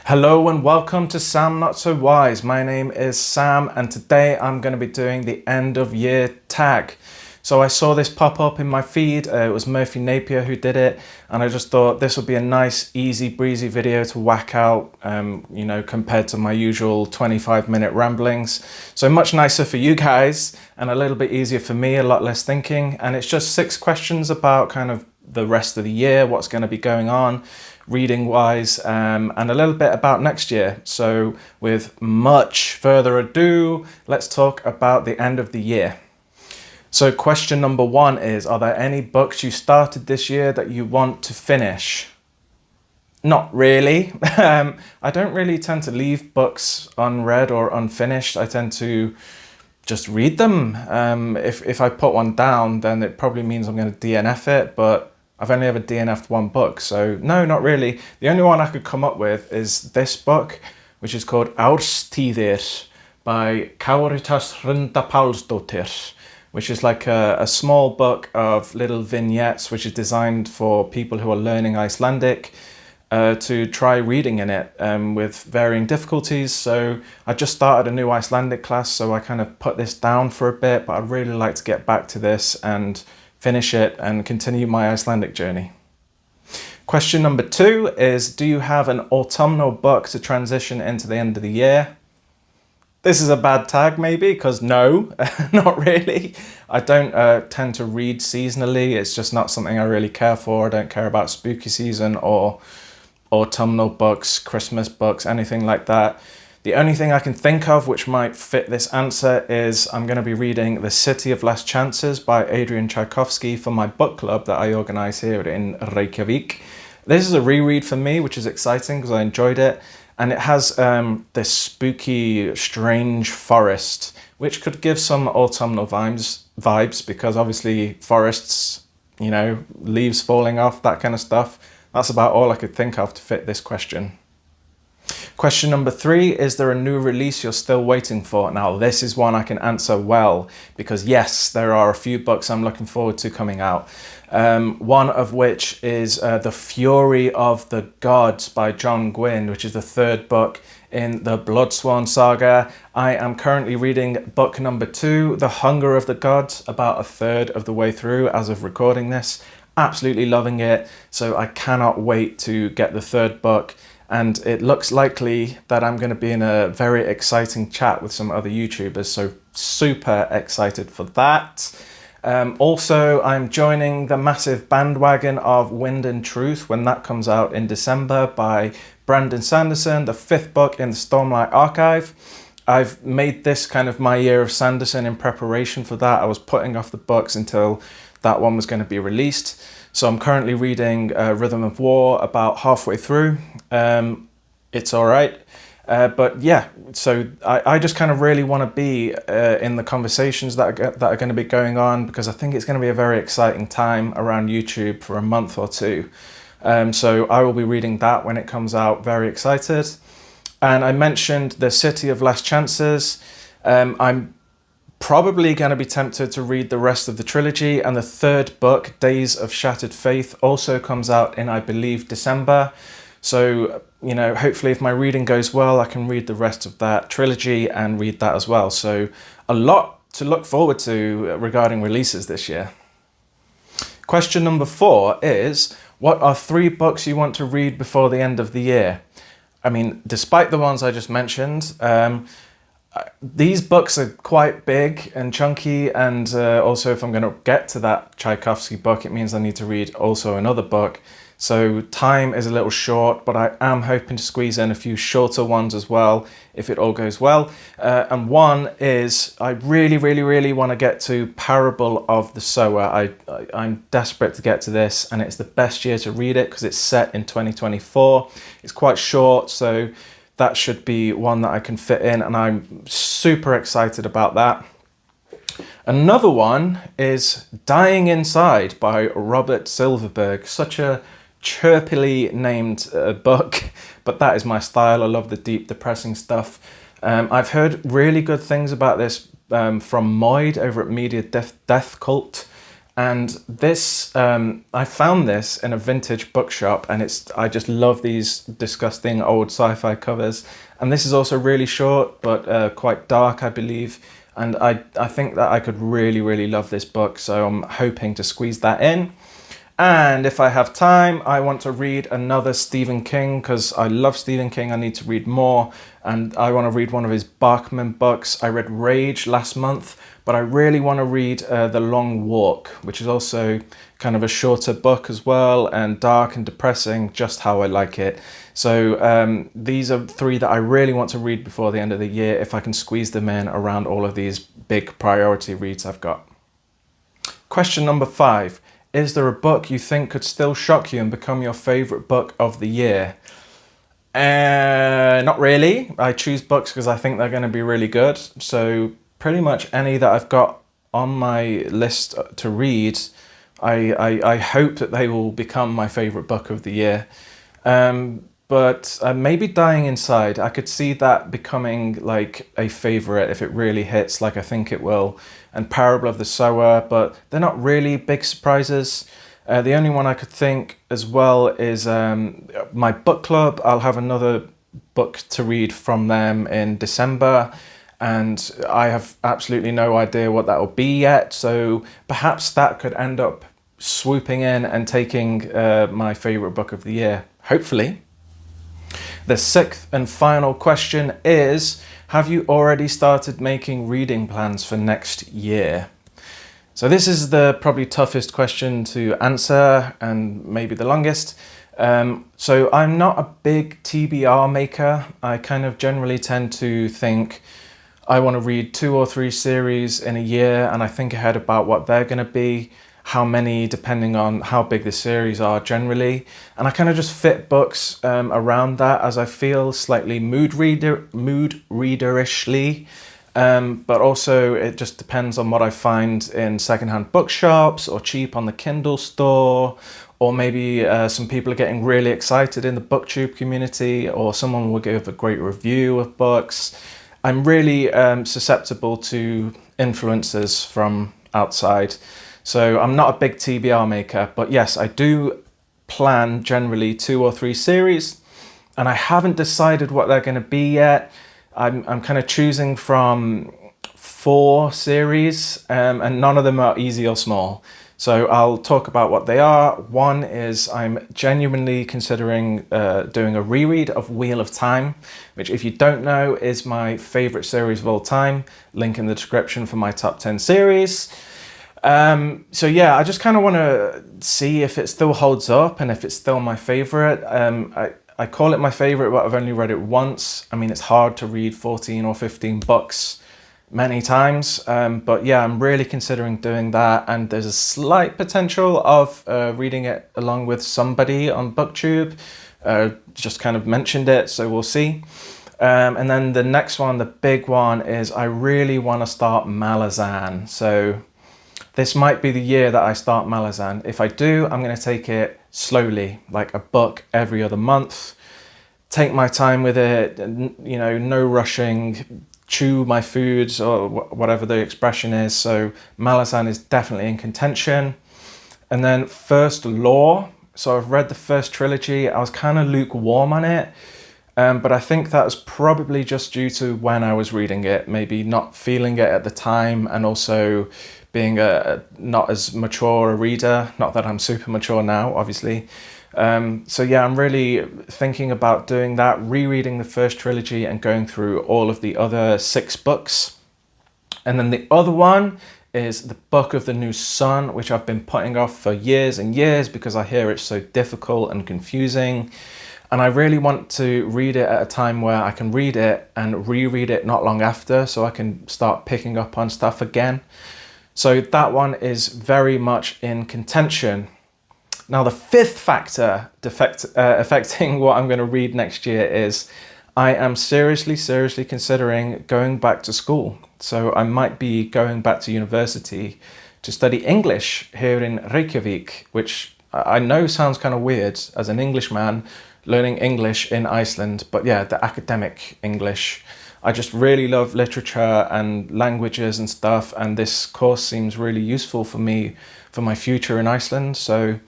Hello and welcome to Sam Not So Wise. My name is Sam and today I'm going to be doing the end of year tag. So I saw this pop up in my feed, it was Murphy Napier who did it, and I just thought this would be a nice easy breezy video to whack out, compared to my usual 25-minute ramblings. So much nicer for you guys and a little bit easier for me, a lot less thinking, and it's just 6 questions about kind of the rest of the year, what's going to be going on reading wise, and a little bit about next year. So with much further ado, let's talk about the end of the year. So question number 1 is, are there any books you started this year that you want to finish? Not really. I don't really tend to leave books unread or unfinished. I tend to just read them. If I put one down, then it probably means I'm going to DNF it, but I've only ever DNF'd one book, so no, not really. The only one I could come up with is this book, which is called Árstíðir by Káritas Hrunda Pálsdóttir, which is like a small book of little vignettes, which is designed for people who are learning Icelandic to try reading in it with varying difficulties. So I just started a new Icelandic class, so I kind of put this down for a bit, but I'd really like to get back to this and finish it and continue my Icelandic journey. Question number 2 is, do you have an autumnal book to transition into the end of the year? This is a bad tag maybe, because no, not really. I don't tend to read seasonally. It's just not something I really care for. I don't care about spooky season or autumnal books, Christmas books, anything like that. The only thing I can think of which might fit this answer is I'm going to be reading The City of Last Chances by Adrian Tchaikovsky for my book club that I organise here in Reykjavik. This is a reread for me, which is exciting because I enjoyed it. And it has this spooky, strange forest, which could give some autumnal vibes because obviously forests, leaves falling off, that kind of stuff. That's about all I could think of to fit this question. Question number 3, is there a new release you're still waiting for? Now, this is one I can answer well, because yes, there are a few books I'm looking forward to coming out. One of which is The Fury of the Gods by John Gwynne, which is the 3rd book in the Bloodsworn saga. I am currently reading book number 2, The Hunger of the Gods, about 1/3 of the way through as of recording this. Absolutely loving it, so I cannot wait to get the 3rd book. And it looks likely that I'm going to be in a very exciting chat with some other YouTubers, so super excited for that. Also, I'm joining the massive bandwagon of Wind and Truth when that comes out in December by Brandon Sanderson, the 5th book in the Stormlight Archive. I've made this kind of my year of Sanderson in preparation for that. I was putting off the books until that one was going to be released. So I'm currently reading Rhythm of War, about halfway through. It's all right. But yeah, so I just kind of really want to be in the conversations that are going to be going on, because I think it's going to be a very exciting time around YouTube for a month or two. So I will be reading that when it comes out, very excited. And I mentioned The City of Last Chances. I'm probably going to be tempted to read the rest of the trilogy, and the 3rd book, Days of Shattered Faith, also comes out in, I believe, December. So, hopefully if my reading goes well, I can read the rest of that trilogy and read that as well. So a lot to look forward to regarding releases this year. Question number 4 is, what are 3 books you want to read before the end of the year? I mean, despite the ones I just mentioned, these books are quite big and chunky, and also if I'm going to get to that Tchaikovsky book, it means I need to read also another book. So time is a little short, but I am hoping to squeeze in a few shorter ones as well, if it all goes well. And one is, I really, really, really want to get to Parable of the Sower. I'm desperate to get to this, and it's the best year to read it because it's set in 2024. It's quite short, so that should be one that I can fit in, and I'm super excited about that. Another one is Dying Inside by Robert Silverberg. Such a chirpily named book, but that is my style. I love the deep, depressing stuff. I've heard really good things about this from Moid over at Media Death Cult, And this, I found this in a vintage bookshop, and I just love these disgusting old sci-fi covers. And this is also really short, but quite dark, I believe. And I think that I could really, really love this book. So I'm hoping to squeeze that in. And if I have time, I want to read another Stephen King, because I love Stephen King. I need to read more, and I want to read one of his Bachman books. I read Rage last month, but I really want to read The Long Walk, which is also kind of a shorter book as well, and dark and depressing, just how I like it. So these are three that I really want to read before the end of the year, if I can squeeze them in around all of these big priority reads I've got. Question number 5. Is there a book you think could still shock you and become your favourite book of the year? Not really. I choose books because I think they're going to be really good. So pretty much any that I've got on my list to read, I hope that they will become my favourite book of the year. But maybe Dying Inside, I could see that becoming like a favourite if it really hits like I think it will. And Parable of the Sower, but they're not really big surprises. The only one I could think as well is my book club. I'll have another book to read from them in December, and I have absolutely no idea what that will be yet. So perhaps that could end up swooping in and taking my favourite book of the year, hopefully. The 6th and final question is, have you already started making reading plans for next year? So this is the probably toughest question to answer, and maybe the longest. So I'm not a big TBR maker. I kind of generally tend to think I want to read 2 or 3 series in a year, and I think ahead about what they're going to be, how many depending on how big the series are generally, and I kind of just fit books around that as I feel, slightly mood readerishly, but also it just depends on what I find in secondhand bookshops or cheap on the Kindle store, or maybe some people are getting really excited in the BookTube community, or someone will give a great review of books. I'm really susceptible to influences from outside. So I'm not a big TBR maker, but yes, I do plan generally 2 or 3 series, and I haven't decided what they're going to be yet. I'm kind of choosing from 4 series, and none of them are easy or small. So I'll talk about what they are. One is I'm genuinely considering doing a reread of Wheel of Time, which, if you don't know, is my favorite series of all time. Link in the description for my top 10 series. So yeah, I just kind of want to see if it still holds up and if it's still my favorite. I call it my favorite, but I've only read it once. I mean, it's hard to read 14 or 15 books many times. But yeah, I'm really considering doing that. And there's a slight potential of reading it along with somebody on BookTube. Just kind of mentioned it, so we'll see. And then the next one, the big one, is I really want to start Malazan. So this might be the year that I start Malazan. If I do, I'm going to take it slowly, like a book every other month. Take my time with it, you know, no rushing, chew my foods, or whatever the expression is. So Malazan is definitely in contention. And then First Law. So I've read the first trilogy. I was kind of lukewarm on it. But I think that was probably just due to when I was reading it, maybe not feeling it at the time, and also being not as mature a reader. Not that I'm super mature now, obviously. So yeah, I'm really thinking about doing that, rereading the first trilogy and going through all of the other 6 books. And then the other one is the Book of the New Sun, which I've been putting off for years and years because I hear it's so difficult and confusing. And I really want to read it at a time where I can read it and reread it not long after, so I can start picking up on stuff again. So that one is very much in contention. Now, the 5th factor affecting what I'm going to read next year is I am seriously considering going back to school. So I might be going back to university to study English here in Reykjavik, which I know sounds kind of weird as an Englishman learning English in Iceland, but yeah, the academic English. I just really love literature and languages and stuff, and this course seems really useful for me for my future in Iceland. So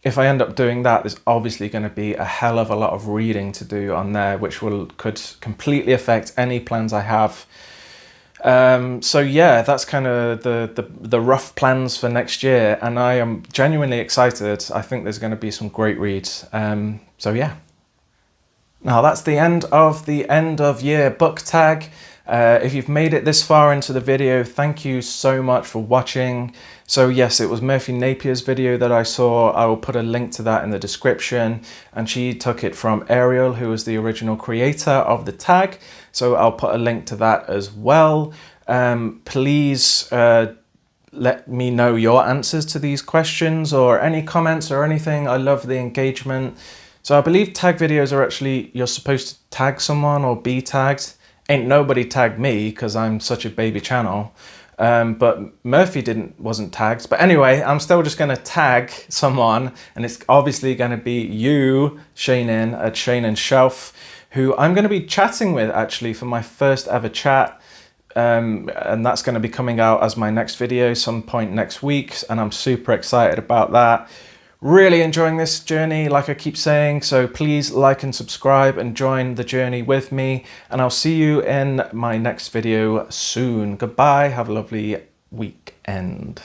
if I end up doing that, there's obviously going to be a hell of a lot of reading to do on there, which could completely affect any plans I have. So yeah, that's kind of the rough plans for next year, and I am genuinely excited. I think there's going to be some great reads. So yeah. Now that's the end of year book tag. If you've made it this far into the video, thank you so much for watching. So yes, it was Murphy Napier's video that I saw. I will put a link to that in the description, and she took it from Ariel, who was the original creator of the tag. So I'll put a link to that as well. Please let me know your answers to these questions or any comments or anything. I love the engagement. So I believe tag videos are actually, you're supposed to tag someone or be tagged. Ain't nobody tagged me because I'm such a baby channel. But Murphy wasn't tagged. But anyway, I'm still just going to tag someone, and it's obviously going to be you, Seanin, at Seanin Shelf, who I'm going to be chatting with actually for my first ever chat. And that's going to be coming out as my next video some point next week, and I'm super excited about that. Really enjoying this journey, like I keep saying, so please like and subscribe and join the journey with me, and I'll see you in my next video soon. Goodbye, have a lovely weekend.